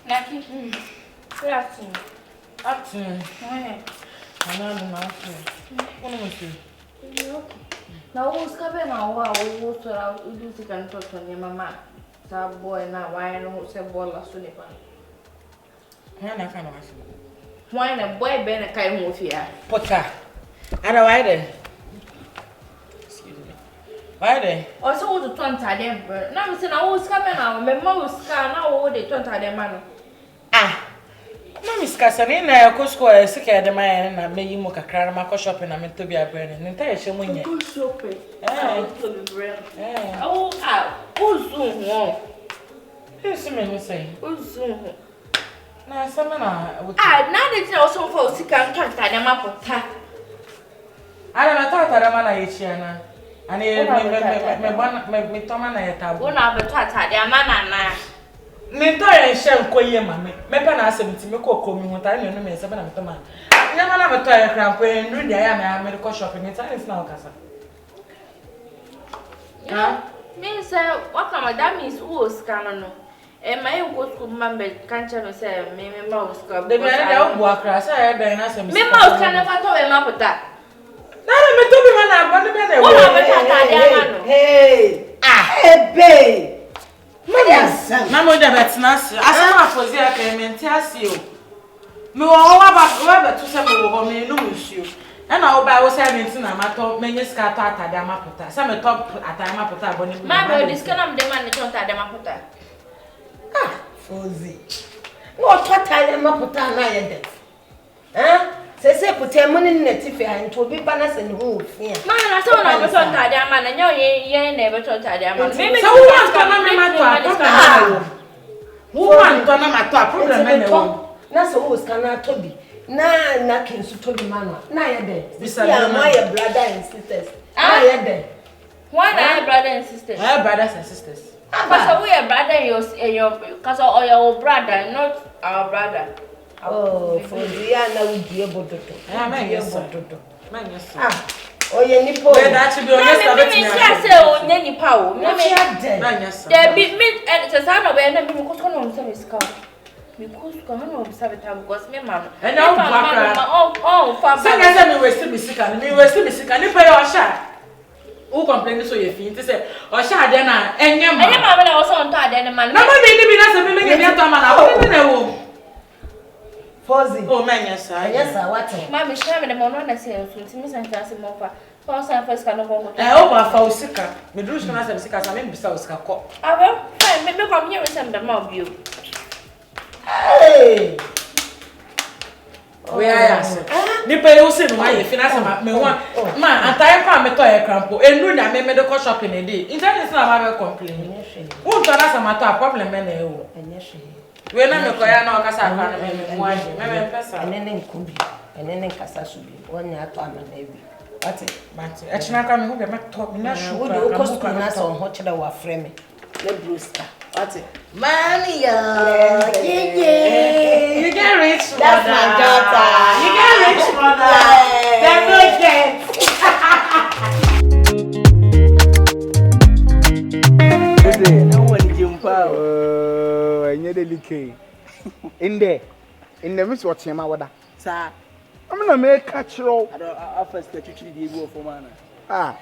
Naki. Good afternoon. Afternoon. Why? I'm not in my afternoon. What am I doing? Okay. Now who's coming now? Wow, who's to our music and talk on your mama? That boy now, why no say ball last week? Why not kind of Why a boy been a kind of here? POTA. And why then? Excuse me. Why then? Also, the 20 them. Now, I'm saying, I was coming now. My mom was scar now, the 20 them man. Ah. Mami skasani na kusko sika de mai na meyi mo kakra na mako shopping na mento bia brand ni nta ye hye munye Go shopping. To the brand. Oh Uzun ho. Ese me no say. Uzun ho. Na sama na Now they tell some for sika ntanta dem apota. Ana na tata ma na ye chia na. Ani me toma na ye tabo. Una betata dem na. Ninto ye hye nkoye mame. Mepa na asebiti me kokko mi hunta me no me sebe na me toma. Nyama na beto ye krampo enru dia ya me medical shopping ni tani na okasa. Yeah. Me say what come that means who scan no. My go school member can't tell me say me mouse scan. De me na o bu akra say e den na say me mouse can never to e mapota. Na me to bi ma na abon be na e wo. Una betata dem no. Hey. Ebe. Mama da betna se asema afozi aka me nti ase o me wo wa ba to se me wo me no nsuo na wo ba wo say me nti na mato menye ska to atade amapota se me top atade amapota abone me Mama this can am dem man to atade amapota Fauzy no to atade amapota na ye de se putem money neti fe han to bi bana se ne ho ofia Mama na so na beto atade ama na nyo ye na beto atade ama me so wo want to na me mato wo want to na mato problem na wo na so wo scan to bi na kensu to bi mano na ye de ya my brother and sisters na ye de why na brother and sisters brothers and sisters because we are brother your because your brother not our brother. Oh, Fauzy na we die bododo. Man yes. Oye nipo. We that to be honest about me. Me say onye nipa o. Me dey. Man yes. There be me and it's a no be na me ko so no say sika. Me ko so ka no be sabeta because me man. And now back. Fam. Say me waste me sika. Me waste me sika. Ni pay o sha. Who complain so ye fi nti say o sha ade na enye ma. Enye ma na o so nto ade na man. Na ma bi na say me me to ma na ko ni na wo. Fauzy. Oh man yes sir. Yes sir, what? Mama share me the money na say so ntimi san class mo fa. Fa san first can no go. O ba fa usika. Me dru so na say sika sa me bisa usika ko. Aba, fine, me come here with some the mouth view. Hey. We are yes. Ni pay you say no why you finance me wan. Ma antai pa me to e crampo. Enru na me medical shopping e dey. Internet na ma be complain. Who to na sama to problem me na e wo. Enye hwe. We na me koya na okasa akwa na me mo aje. Me pesa. Enene nkubi. Enene nkasa subi. Wonya ato amana ebi. Ati. Mate. E china ka me ho be me to me na shu. Wo do ko school na so ho kire wa frame. Le bluska. Ati. Mommy yo. Yeah. You get rich, That's my daughter. You get rich, mother. They're good kids. No one jump out. Oh, I need a decay. In the miss what's your mother. Sir, I'm gonna make catch roll. I don't offer statutory the go for man. Ah,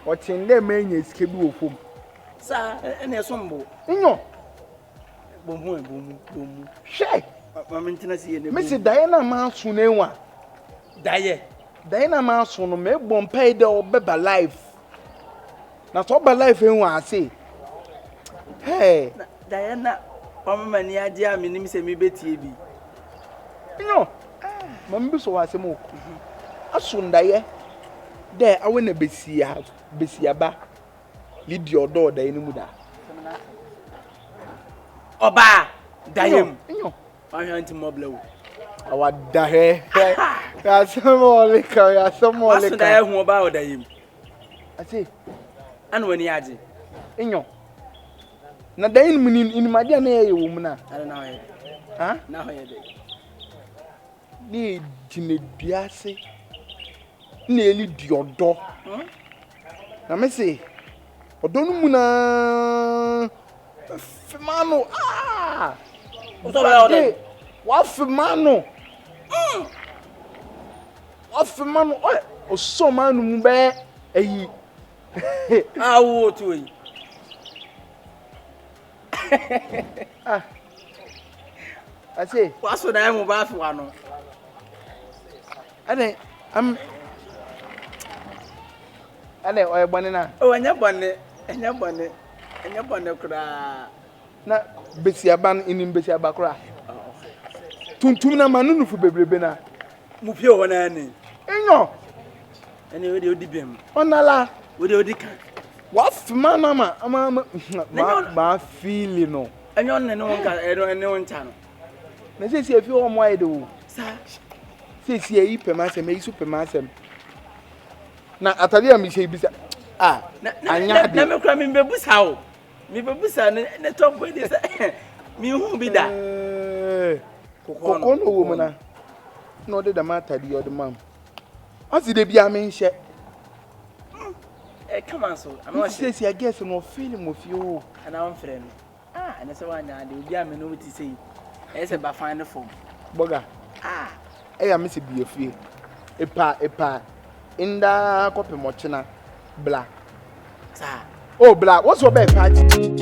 what's in the main is cable foam. Sir, and a sombo. No, Boom. shay. My maintenance in the Mrs. Diana Mansunewa. Die. Diana Mansun may bomb pay the old baby life. Now, talk about life in what I say. Hey, Diana, Mama near dear, my name is a me betty. Mamma, so I say more. As soon as there, I want to be see ba. Lead your door, the Muda. Oba, Diam. I want to mobile. Our dahe. That's some more liquor. That's some more What's liquor. the who about him? I say, And when he had na dain in my dear near woman. I don't know. Huh? Now I did. Ni Jimmy Biase nearly your door. Na me say, Odonu muna Femano Wafimano. Wafimano. O so manu mbe eyi. Awo to yi. Ah. I say, What's the name of Afano? I'm oy bonina. Oh, and your bonnet, cry. Na besiaban inim besiabakra. Tuntum na manunu fu bebrebe na. Mupio wana ni. Enyo. Ene we de odibem. Onala. We de odika. Wafima na ma feel no. Enyo ne no nka ene woncha no. Na sesi afi o mo ayede wo. Sa. Sesi ayi pemasem, ayi su pemasem. Na atade am she bisa. Ah, anya de. Na me kra me bebusa wo. Me bebusa ne top boy dey say. Me hu bi da. Koko no wo na. No de da mata di o de mam. Asi de bia me nhye. Come on so. I'm not sesi I guess no feeling of you. And I'm friend. Ah, and so one day bia me no ti say. Ese ba find the form. Boga. Ah. I am Miss Biofie. Epa. Inda kope mochina. Bla. Sa. Oh, bla. What's your bad party?